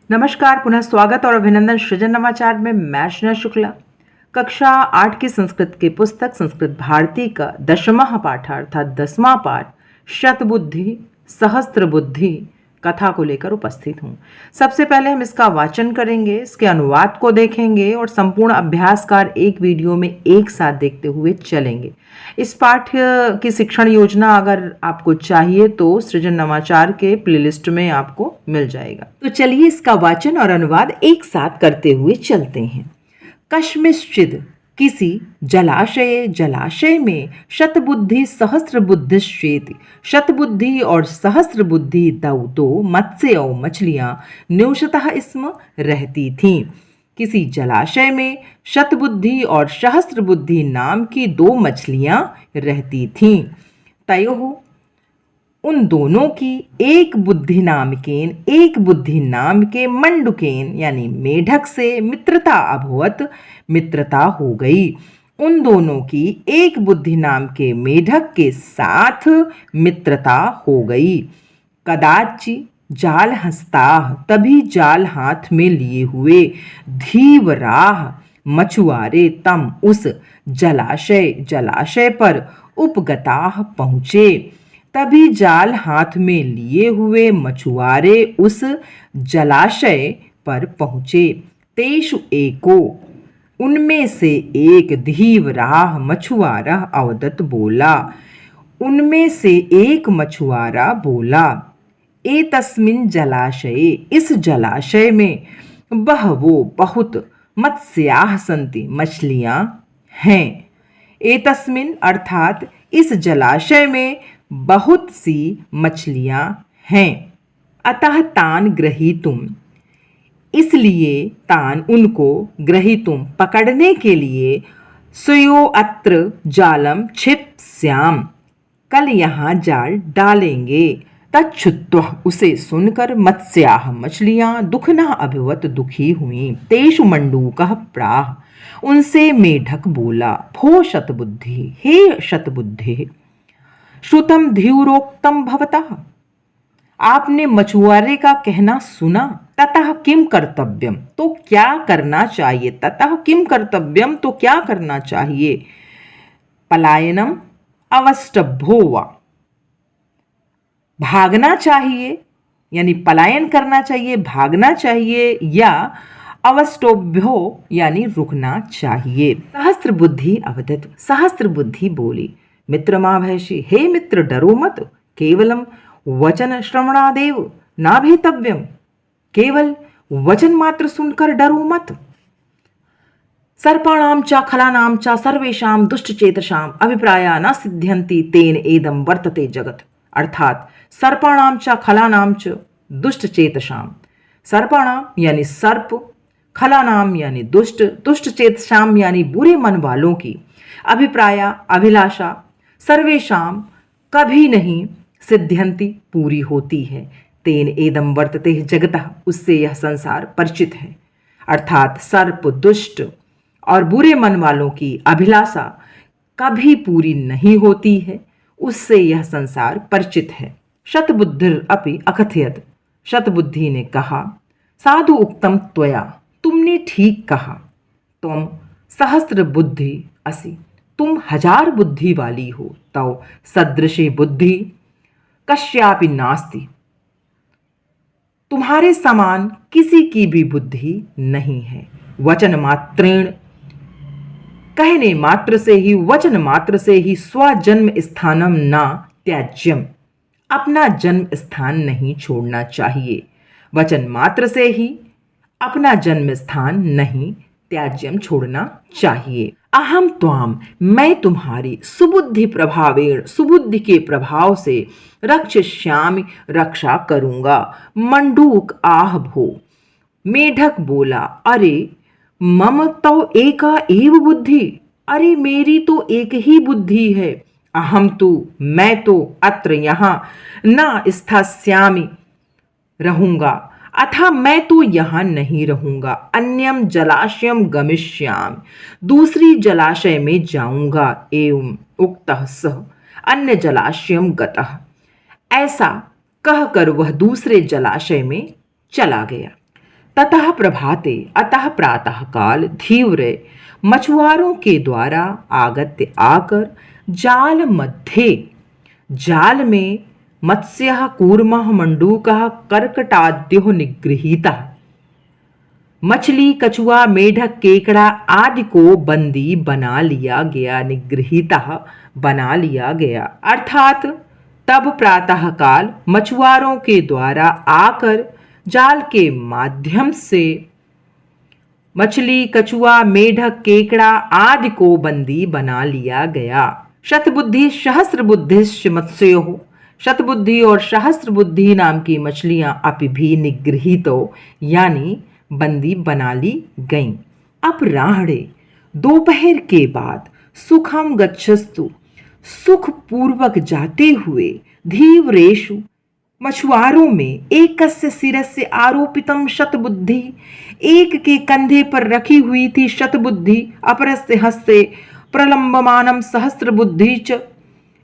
नमस्कार, पुनः स्वागत और अभिनंदन सृजन नवाचार में। मैं अर्चना शुक्ला कक्षा 8 की संस्कृत की पुस्तक संस्कृत भारती का 10वां पाठ अर्थात 10वां पाठ शतबुद्धि सहस्त्र बुद्धि कथा को लेकर उपस्थित हूँ। सबसे पहले हम इसका वाचन करेंगे, इसके अनुवाद को देखेंगे और संपूर्ण अभ्यासकार एक वीडियो में एक साथ देखते हुए चलेंगे। इस पाठ की शिक्षण योजना अगर आपको चाहिए तो सृजन नवाचार के प्लेलिस्ट में आपको मिल जाएगा। तो चलिए इसका वाचन और अनुवाद एक साथ करते हुए चलते हैं। कश्मिश्चिद किसी जलाशय में शतबुद्धि सहस्त्र बुद्धिश्चेति। शतबुद्धि और सहस्त्र बुद्धि दो मत्स्य और मछलियां न्यूशतः इसमें रहती थीं। किसी जलाशय में शतबुद्धि और सहस्त्र बुद्धि नाम की 2 मछलियां रहती थीं। तयोः उन दोनों की एक बुद्धि नाम के मंडुकेन यानी मेढक से मित्रता अभवत, मित्रता हो गई। उन दोनों की एक बुद्धि नाम के मेढक के साथ मित्रता हो गई। कदाचि जाल हस्ताह तभी जाल हाथ में लिए हुए धीवराह मछुआरे तम उस जलाशय पर उपगताह पहुँचे। तभी जाल हाथ में लिए हुए मछुआरे उस जलाशय पर पहुँचे। तेषु एको उनमें से एक धीवराह मछुआरा अवदत बोला। उनमें से एक मछुआरा बोला, ए तस्मिन जलाशये इस जलाशय में बहवो बहुत मत्स्याः सन्ति मछलियाँ हैं। ए तस्मिन अर्थात इस जलाशय में बहुत सी मछलियाँ हैं। अतः तान ग्रहीतुम इसलिए तान उनको ग्रहीतुम पकड़ने के लिए सुयो अत्र जालम क्षिप्स्याम कल यहाँ जाल डालेंगे। तच्छुत्वा उसे सुनकर मत्स्याः मछलियाँ दुखना अभिवत दुखी हुई। तेषु मंडूकः प्राह उनसे मेढक बोला, भो शतबुद्धि हे शतबुद्धि श्रुतम ध्युरोक्तम भवतः आपने मछुआरे का कहना सुना। ततः किम कर्तव्यम तो क्या करना चाहिए। ततः किम कर्तव्यम तो क्या करना चाहिए। पलायनम अवष्टभ्यो वा भागना चाहिए यानी पलायन करना चाहिए, भागना चाहिए, या अवष्टभ्यो यानी रुकना चाहिए। सहस्त्र बुद्धि अवदत सहस्त्र बुद्धि बोली, मित्रमाभयसि हे मित्र डरो मत, केवलम वचन श्रवणादेव ना भेतव्यम केवल वचन मात्र सुनकर डरो मत। सर्पाणां च खलानां च सर्वेषां दुष्टचेतसां अभिप्राया न सिद्ध्यन्ति तेन एदं वर्तते जगत। अर्थात सर्पाणां च खलानां च दुष्टचेतसां, सर्पाणां यानी सर्प, खलानाम यानी दुष्ट, दुष्टचेतसां यानी बुरे मन वालों की, अभिप्राया अभिलाषा, सर्वेशाम कभी नहीं, सिद्ध्यंती पूरी होती है, तेन एदम वर्तते जगतः उससे यह संसार परिचित है। अर्थात सर्प, दुष्ट और बुरे मन वालों की अभिलाषा कभी पूरी नहीं होती है, उससे यह संसार परिचित है। शतबुद्धिर अपि अकथयत शतबुद्धि ने कहा, साधु उक्तम त्वया तुमने ठीक कहा, तुम सहस्त्र बुद्धि असि तुम 1000 बुद्धि वाली हो, तव सदृशी बुद्धि कश्यापि नास्ति तुम्हारे समान किसी की भी बुद्धि नहीं है। वचन मात्रेण कहने मात्र से ही, वचन मात्र से ही स्वजन्म स्थानम ना त्याज्यम अपना जन्म स्थान नहीं छोड़ना चाहिए। वचन मात्र से ही अपना जन्म स्थान नहीं त्याज्यम छोड़ना चाहिए। अहम त्वाम मैं तुम्हारी सुबुद्धि प्रभावेण सुबुद्धि के प्रभाव से रक्षिष्यामि रक्षा करूंगा। मंडूक आह भो मेढक बोला, अरे मम तो एका एव बुद्धि अरे मेरी तो एक ही बुद्धि है। अहम तु मैं तो अत्र यहाँ न स्थास्यामि रहूंगा अथा मैं तो यहाँ नहीं रहूंगा। अन्यम जलाशयम गमिष्यामि दूसरी जलाशय में जाऊंगा। एवं उक्तः सह अन्य जलाशयम गतः ऐसा कहकर वह दूसरे जलाशय में चला गया। ततः प्रभाते अतः प्रातः काल धीव्रे मछुआरों के द्वारा आगत्य आकर जाल मध्ये, जाल में मत्स्यः कूर्मः मंडूकः कर्कटाद्यो निगृहीतः, मछली कछुआ मेढक केकड़ा आदि को बंदी बना लिया गया, निगृहीतः बना लिया गया। अर्थात तब प्रातः काल मछुआरों के द्वारा आकर जाल के माध्यम से मछली कछुआ मेढक केकड़ा आदि को बंदी बना लिया गया। शतबुद्धि सहस्र बुद्धिश्च मत्स्यो, शतबुद्धि और सहस्र बुद्धि नाम की मछलियां अपि भी निगृहीतो यानी बंदी बना ली गईं। अपराह्णे दोपहर के बाद सुखम गच्छस्तु, सुख पूर्वक जाते हुए धीवरेशु मछुआरों में एकस्य सिरस्य आरोपितम शतबुद्धि, एक के कंधे पर रखी हुई थी शतबुद्धि, अपरस्य हस्ते प्रलंबमानम सहस्र बुद्धि च,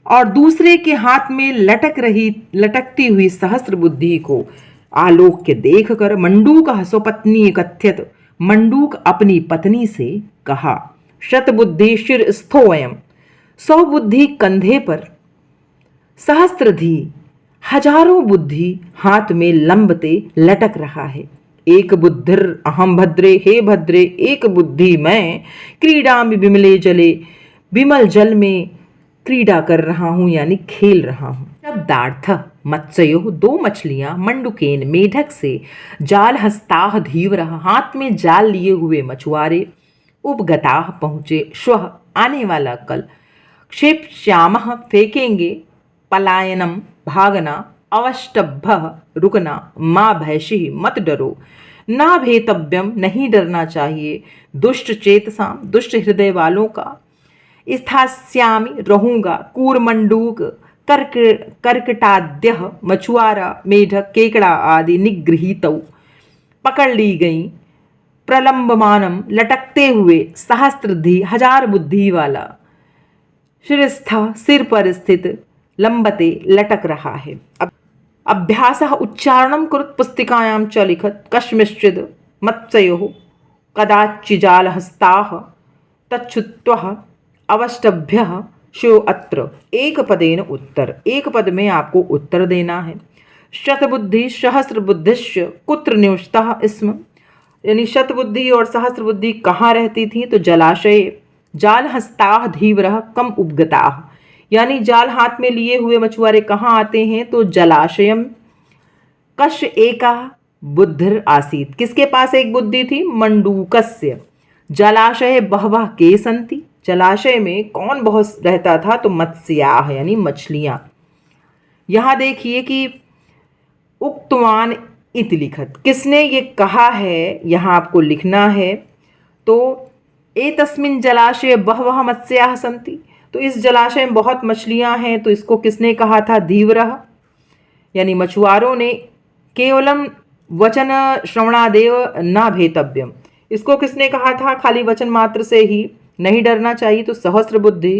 और दूसरे के हाथ में लटकती हुई सहस्र बुद्धि को आलोक्य देखकर मंडूक स्वपत्नी कथ्यत, मंडूक अपनी पत्नी से कहा, शतबुद्धि शिर स्थोयम, 100 बुद्धि कंधे पर, सहस्त्रधी हजारों बुद्धि हाथ में लंबते लटक रहा है। एक बुद्धिर अहम भद्रे, हे भद्रे एक बुद्धि मैं, क्रीडा में विमले जले, विमल जल में क्रीडा कर रहा हूं यानी खेल रहा हूं। शब्दार्थ मत्स्यो, 2 मछलियां, मंडुकेन मेढक से, जाल हस्ताह धीवरः, हाथ में जाल लिए हुए मछुआरे, उपगताह पहुंचे, श्वः आने वाला कल, क्षेप्यामः फेंकेंगे, पलायनम भागना, अवष्टभ्यः रुकना, माँ भैषि मत डरो, ना भेतव्यम नहीं डरना चाहिए, दुष्ट चेतसाम दुष्ट हृदय वालों का, स्थास्यामि रहूंगा, कूर्मंडूक कर्कटाद्यः मछुआरा मेढक केकड़ा आदि निगृहीतौ पकड़ ली गई, प्रलंबमानम लटकते हुए, सहस्त्रधी 1000 बुद्धि वाला, शिरस्थ सिर पर स्थित, लंबते लटक रहा है। अब अभ्यासः उच्चारणं कुरुत पुस्तिकायां च लिखत, कश्मिश्चिद मत्स्योः कदाचिजालहस्ताः तच्छुत्वः अवष्टभ्यः शो अत्र, एक पदेन उत्तर, एक पद में आपको उत्तर देना है। शतबुद्धि सहस्र बुद्धिश्च कुत्र निवसतः स्म, यानी शतबुद्धि और सहस्र बुद्धि कहाँ रहती थी, तो जलाशय, जाल हस्ताह धीवरः कम उपगताः, यानी जाल हाथ में लिए हुए मछुआरे कहाँ आते हैं, तो जलाशयम, कश एका बुद्धिर आसीत, किसके पास एक बुद्धि थी, मंडूकस्य, जलाशय बहवः के संति, जलाशय में कौन बहुत रहता था, तो मत्स्याः यानी मछलियां। यहां देखिए कि उक्तवान इति लिखत, किसने ये कहा है यहां आपको लिखना है, तो एतस्मिन् जलाशय बहवः मत्स्याः सन्ति, तो इस जलाशय में बहुत मछलियां हैं, तो इसको किसने कहा था, धीवरः यानी मछुआरों ने, केवलम वचन श्रवणादेव न भेतव्यम, इसको किसने कहा था, खाली वचन मात्र से ही नहीं डरना चाहिए, तो सहस्र बुद्धि,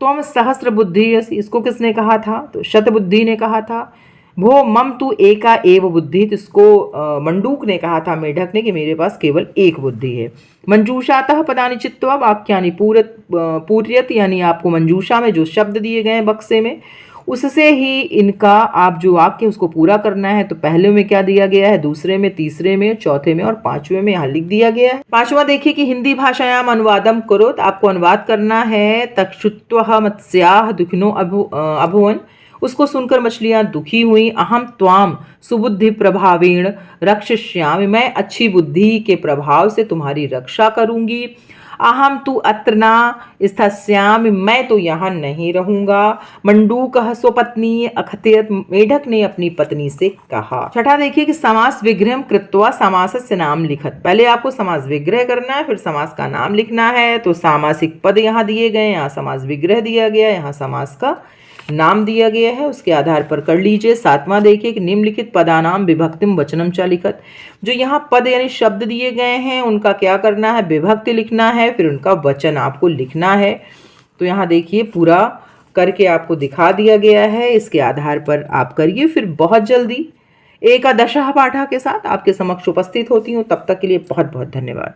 त्वम सहस्र बुद्धि, इसको किसने कहा था, तो शतबुद्धि ने कहा था। भो मम तू एका एव बुद्धि, तो इसको मंडूक ने कहा था मेढक ने कि मेरे पास केवल एक बुद्धि है। मंजूषातः पदानि चित्वा वाक्यानि पूर्यत, यानी आपको मंजूषा में जो शब्द दिए गए हैं बक्से में, उससे ही इनका आप जो वाक्य उसको पूरा करना है। तो पहले में क्या दिया गया है, दूसरे में, तीसरे में, चौथे में और पांचवें में यहाँ लिख दिया गया है। पांचवा देखिए कि हिंदी भाषायाम अनुवादम करो, तो आपको अनुवाद करना है, तक्षुत्वः मत्स्याः दुखिनो अभुवन, उसको सुनकर मछलियां दुखी हुई। अहम त्वाम सुबुद्धि प्रभावेण रक्षिष्यामि, मैं अच्छी बुद्धि के प्रभाव से तुम्हारी रक्षा करूंगी। अहम तु अत्र न स्थस्यामि, मैं तो यहाँ नहीं रहूंगा। मंडूकः स्वपत्नी अकथयत, मेढक ने अपनी पत्नी से कहा। छठा देखिए कि समास विग्रह कृत्वा समासस्य नाम लिखत, पहले आपको समास विग्रह करना है, फिर समास का नाम लिखना है। तो सामासिक पद यहाँ दिए गए, यहाँ समास विग्रह दिया गया, यहाँ समास का नाम दिया गया है, उसके आधार पर कर लीजिए। सातवां देखिए कि निम्नलिखित पदानाम विभक्तिम वचनम च लिखत, जो यहाँ पद यानी शब्द दिए गए हैं उनका क्या करना है, विभक्ति लिखना है, फिर उनका वचन आपको लिखना है। तो यहाँ देखिए पूरा करके आपको दिखा दिया गया है, इसके आधार पर आप करिए। फिर बहुत जल्दी एकादशः पाठः के साथ आपके समक्ष उपस्थित होती हूँ। तब तक के लिए बहुत बहुत धन्यवाद।